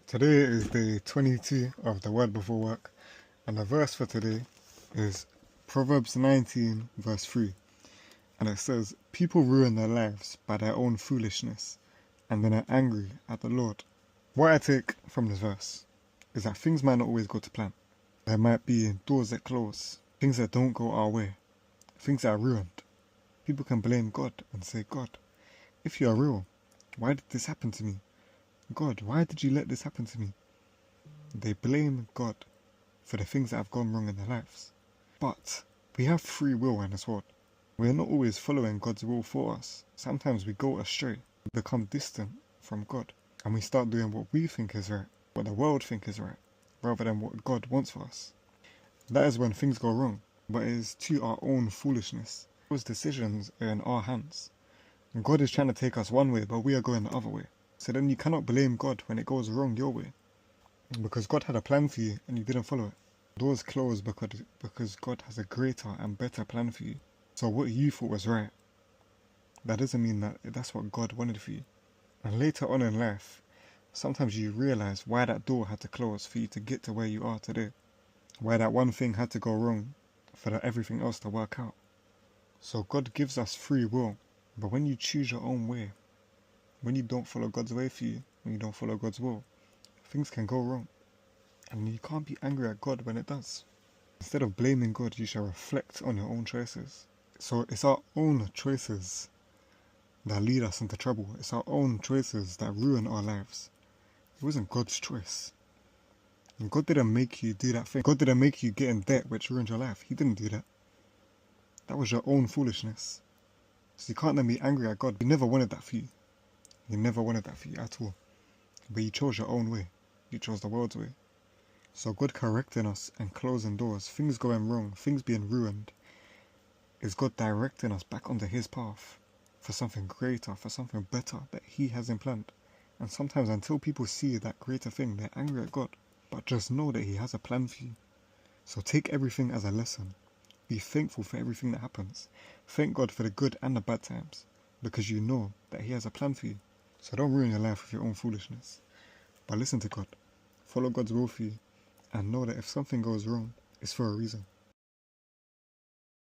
Today is day 22 of the Word Before Work, and the verse for today is Proverbs 19 verse 3, and it says, "People ruin their lives by their own foolishness, and then are angry at the Lord." What I take from this verse is that things might not always go to plan. There might be doors that close, things that don't go our way, things that are ruined. People can blame God and say, "God, if you are real, why did this happen to me? God, why did you let this happen to me?" They blame God for the things that have gone wrong in their lives. But we have free will in this world. We're not always following God's will for us. Sometimes we go astray, we become distant from God, and we start doing what we think is right, what the world think is right, rather than what God wants for us. That is when things go wrong, but it is to our own foolishness. Those decisions are in our hands. And God is trying to take us one way, but we are going the other way. So then you cannot blame God when it goes wrong your way, because God had a plan for you and you didn't follow it. Doors close because God has a greater and better plan for you. So what you thought was right, that doesn't mean that that's what God wanted for you. And later on in life, sometimes you realize why that door had to close for you to get to where you are today. Why that one thing had to go wrong for everything else to work out. So God gives us free will, but when you choose your own way, when you don't follow God's way for you, when you don't follow God's will, things can go wrong. And you can't be angry at God when it does. Instead of blaming God, you shall reflect on your own choices. So it's our own choices that lead us into trouble. It's our own choices that ruin our lives. It wasn't God's choice. And God didn't make you do that thing. God didn't make you get in debt which ruined your life. He didn't do that. That was your own foolishness. So you can't then be angry at God. He never wanted that for you. He never wanted that for you at all. But you chose your own way. You chose the world's way. So God correcting us and closing doors, things going wrong, things being ruined, is God directing us back onto His path for something greater, for something better that He has in plan. And sometimes until people see that greater thing, they're angry at God. But just know that He has a plan for you. So take everything as a lesson. Be thankful for everything that happens. Thank God for the good and the bad times, because you know that He has a plan for you. So don't ruin your life with your own foolishness. But listen to God. Follow God's will for you. And know that if something goes wrong, it's for a reason.